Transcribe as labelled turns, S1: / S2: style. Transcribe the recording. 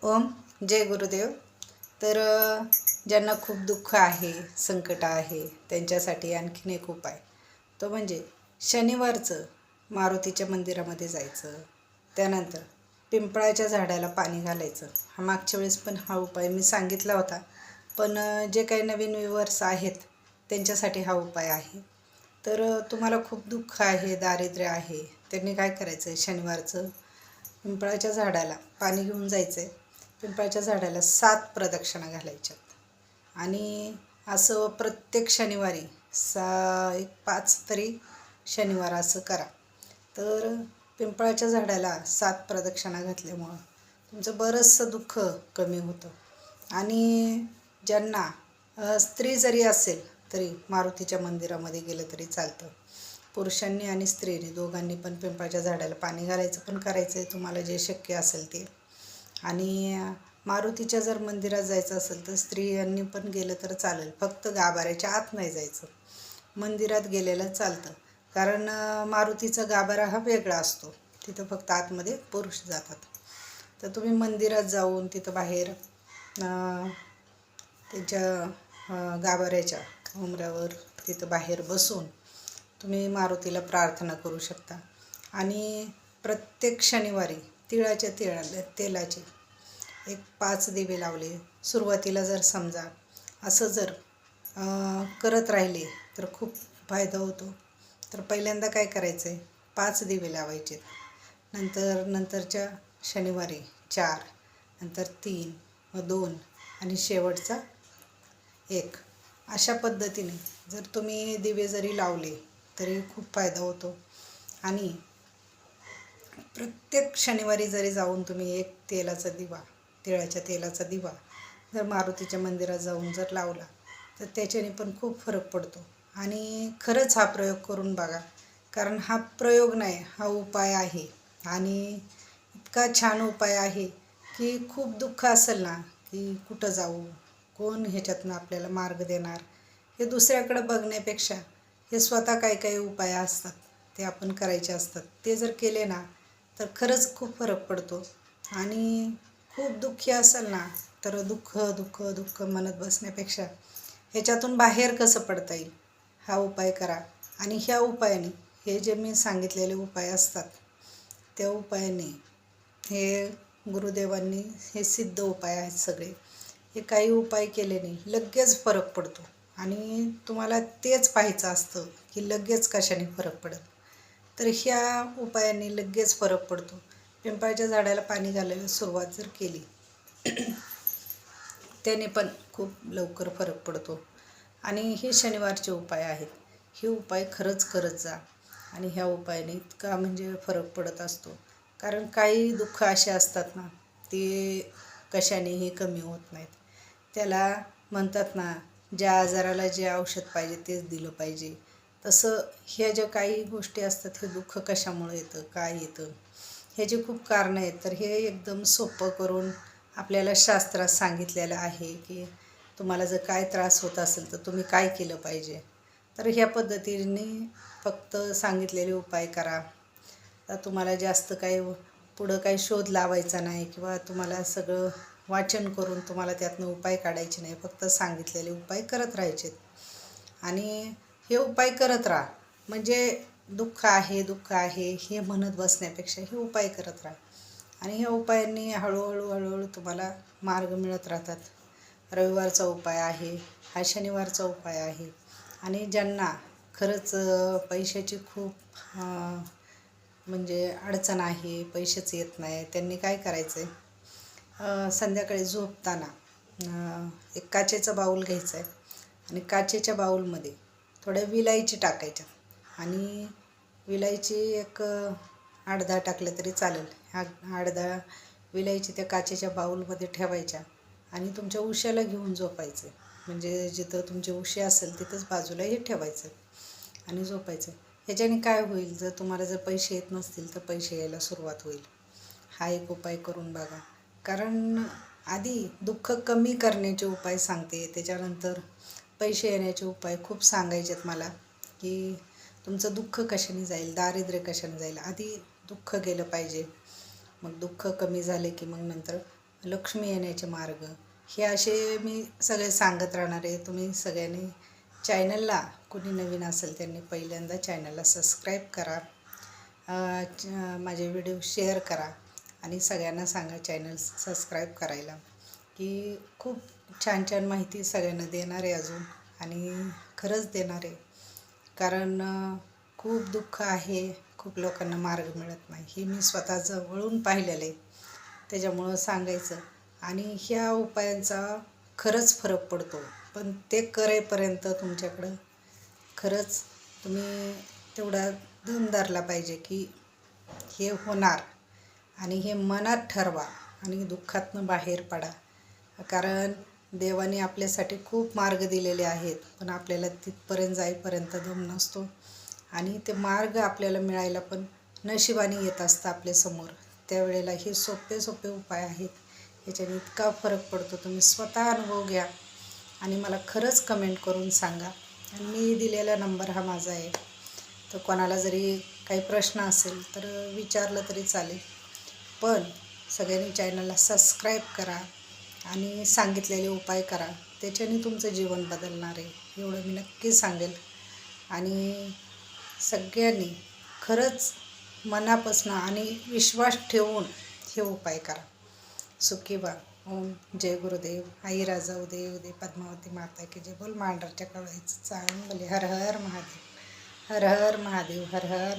S1: ओम जय गुरुदेव. तर ज्यांना खूप दुःख आहे, संकट आहे, त्यांच्यासाठी आणखीन एक उपाय, तो म्हणजे शनिवारचं मारुतीच्या मंदिरामध्ये जायचं. त्यानंतर पिंपळाच्या झाडाला पाणी घालायचं. मागच्या वेळेस पण हा उपाय मी सांगितला होता, पण जे काही नवीन व्ह्यूअर्स आहेत त्यांच्यासाठी हा उपाय आहे. तर तुम्हाला खूप दुःख आहे, दारिद्र्य आहे, त्यांनी काय करायचं आहे, शनिवारचं पिंपळाच्या झाडाला पाणी घेऊन जायचं आहे. पिंपळाच्या झाडाला 7 प्रदक्षिणा घालायच्यात आणि असं प्रत्येक शनिवारी एक 5 तरी शनिवार असं करा. तर पिंपळाच्या झाडाला 7 प्रदक्षिणा घातल्यामुळं तुमचं बरंचसं दुःख कमी होतं. आणि ज्यांना स्त्री जरी असेल तरी मारुतीच्या मंदिरामध्ये गेलं तरी चालतं. पुरुषांनी आणि स्त्रीने दोघांनी पण पिंपळाच्या झाडाला पाणी घालायचं पण करायचं आहे, तुम्हाला जे शक्य असेल ते. आणि मारुतीच्या जर मंदिरात जायचं असेल तर स्त्रियांनी पण गेलं तर चालेल, फक्त गाभाऱ्याच्या आत नाही जायचं, मंदिरात गेलेलं चालतं. कारण मारुतीचा गाभारा हा वेगळा असतो, तिथं फक्त आतमध्ये पुरुष जातात. तर तुम्ही मंदिरात जाऊन तिथं बाहेर त्यांच्या गाभाऱ्याच्या उंबऱ्यावर तिथं बाहेर बसून तुम्ही मारुतीला प्रार्थना करू शकता. आणि प्रत्येक शनिवारी तिळाच्या तेलाचे एक 5 दिवे लावले. सुरुवातीला जर समजा असं जर करत राहिले तर खूप फायदा होतो. तर पहिल्यांदा काय करायचं आहे, 5 दिवे लावायचे, नंतरच्या शनिवारी 4, नंतर 3, मग 2 आणि शेवटचा 1. अशा पद्धतीने जर तुम्ही दिवे जरी लावले तरी खूप फायदा होतो. आणि प्रत्येक शनिवारी जरी जाऊन तुम्ही एक तिळाच्या तेलाचा दिवा जर मारुतीच्या मंदिरात जाऊन जर लावला तर त्याच्याने पण खूप फरक पडतो. आणि खरंच हा प्रयोग करून बघा, कारण हा प्रयोग नाही, हा उपाय आहे. आणि इतका छान उपाय आहे की खूप दुःख असेल ना, की कुठं जाऊ, कोण ह्याच्यातनं आपल्याला मार्ग देणार, हे दुसऱ्याकडे बघण्यापेक्षा हे स्वतः काही काही उपाय असतात ते आपण करायचे असतात. ते जर केले ना तर खरंच खूप फरक पडतो. आणि खूप दुःखी असेल ना तर दुःख दुःख दुःख म्हणत बसण्यापेक्षा ह्याच्यातून बाहेर कसं पडता येईल हा उपाय करा. आणि ह्या उपायाने, हे जे मी सांगितलेले उपाय असतात त्या उपायाने, हे गुरुदेवांनी हे सिद्ध उपाय आहेत सगळे, हे काही उपाय केल्याने लगेच फरक पडतो. आणि तुम्हाला तेच पाहायचं असतं की लगेच कशाने फरक पडेल, तर ह्या उपायाने लगेच फरक पडतो. पिंपळाच्या झाडाला पाणी घालायला सुरुवात जर केली त्याने पण खूप लवकर फरक पडतो. आणि हे शनिवारचे उपाय आहेत, हे उपाय खरंच करत जा. आणि ह्या उपायाने इतका म्हणजे फरक पडत असतो. कारण काही दुःख असे असतात ना, ते कशानेही कमी होत नाहीत. त्याला म्हणतात ना, ज्या आजाराला जे औषध पाहिजे तेच दिलं पाहिजे. तसं ह्या ज्या काही गोष्टी असतात, हे दुःख कशामुळे येतं, काय येतं, ह्याची खूप कारणं आहेत. तर हे एकदम सोपं करून आपल्याला शास्त्रात सांगितलेलं आहे की तुम्हाला जर काय त्रास होत असेल तर तुम्ही काय केलं पाहिजे. तर ह्या पद्धतीने फक्त सांगितलेले उपाय करा. तर तुम्हाला जास्त काही पुढं काही शोध लावायचा नाही, किंवा तुम्हाला सगळं वाचन करून तुम्हाला त्यातनं उपाय काढायचे नाही, फक्त सांगितलेले उपाय करत राहायचे. आणि हे उपाय करत राहा, म्हणजे दुःख आहे हे म्हणत बसण्यापेक्षा हे उपाय करत राहा. आणि ह्या उपायांनी हळूहळू तुम्हाला मार्ग मिळत राहतात. रविवारचा उपाय आहे, हा शनिवारचा उपाय आहे. आणि ज्यांना खरंच पैशाची खूप म्हणजे अडचण आहे, पैसेच येत नाही, त्यांनी काय करायचं आहे, संध्याकाळी झोपताना एक काचेचा बाऊल घ्यायचा आहे आणि काचेच्या बाऊलमध्ये थोड्या विलायची टाकायच्या. आणि विलायची एक 8-10 टाकल्या तरी चालेल. ह्या 8-10 विलायची त्या काचेच्या बाऊलमध्ये ठेवायच्या आणि तुमच्या उश्याला घेऊन झोपायचं. म्हणजे जिथं तुमचे उशी असेल तिथंच बाजूला हे ठेवायचं आणि झोपायचं. ह्याच्याने काय होईल, जर तुम्हाला जर पैसे येत नसतील तर पैसे यायला सुरुवात होईल. हा एक उपाय करून बघा. कारण आधी दुःख कमी करण्याचे उपाय सांगते, त्याच्यानंतर पैसे येण्याचे उपाय खूप सांगायचे आहेत मला, की तुमचं दुःख कशाने जाईल, दारिद्र्य कशाने जाईल. आधी दुःख गेलं पाहिजे, मग दुःख कमी झाले की मग नंतर लक्ष्मी येण्याचे मार्ग, हे असे मी सगळे सांगत राहणार आहे. तुम्ही सगळ्यांनी चॅनलला, कोणी नवीन असेल त्यांनी पहिल्यांदा चॅनलला सबस्क्राईब करा, माझे व्हिडिओ शेअर करा आणि सगळ्यांना सांगा चॅनल सबस्क्राईब करायला, की खूप छान छान माहिती सगळ्यांना देणार आहे अजून, आणि खरंच देणार आहे. कारण खूप दुःख आहे, खूप लोकांना मार्ग मिळत नाही, हे मी स्वतः जवळून पाहिलेलं आहे. त्याच्यामुळं सांगायचं. आणि ह्या उपायांचा खरंच फरक पडतो, पण ते करेपर्यंत तुमच्याकडं खरंच तुम्ही तेवढा दम धरला पाहिजे की हे होणार, आणि हे मनात ठरवा आणि दुःखातनं बाहेर पडा. कारण देवाने आपल्यासाठी खूप मार्ग दिलेले आहेत, पण आपल्याला तिथपर्यंत जाईपर्यंत दम नसतो, आणि ते मार्ग आपल्याला मिळायला पण नशिबाने येत असतं आपल्यासमोर. त्यावेळेला हे सोपे सोपे उपाय आहेत, ह्याच्याने इतका फरक पडतो. तुम्ही स्वतः अनुभव घ्या आणि मला खरंच कमेंट करून सांगा. आणि मी दिलेला नंबर हा माझा आहे, तर कोणाला जरी काही प्रश्न असेल तर विचारलं तरी चालेल. पण सगळ्यांनी चॅनलला सबस्क्राईब करा आणि सांगितलेले उपाय करा, त्याच्याने तुमचं जीवन बदलणार आहे, एवढं मी नक्की सांगेल. आणि सगळ्यांनी खरंच मनापासून आणि विश्वास ठेवून हे उपाय करा. सुखी व्हा. ओम जय गुरुदेव. आई राजा उदय उदय पद्मावती माता की जय. बोल मांडरच्या कवळीचं चांगले. हर हर महादेव, हर हर महादेव, हर हर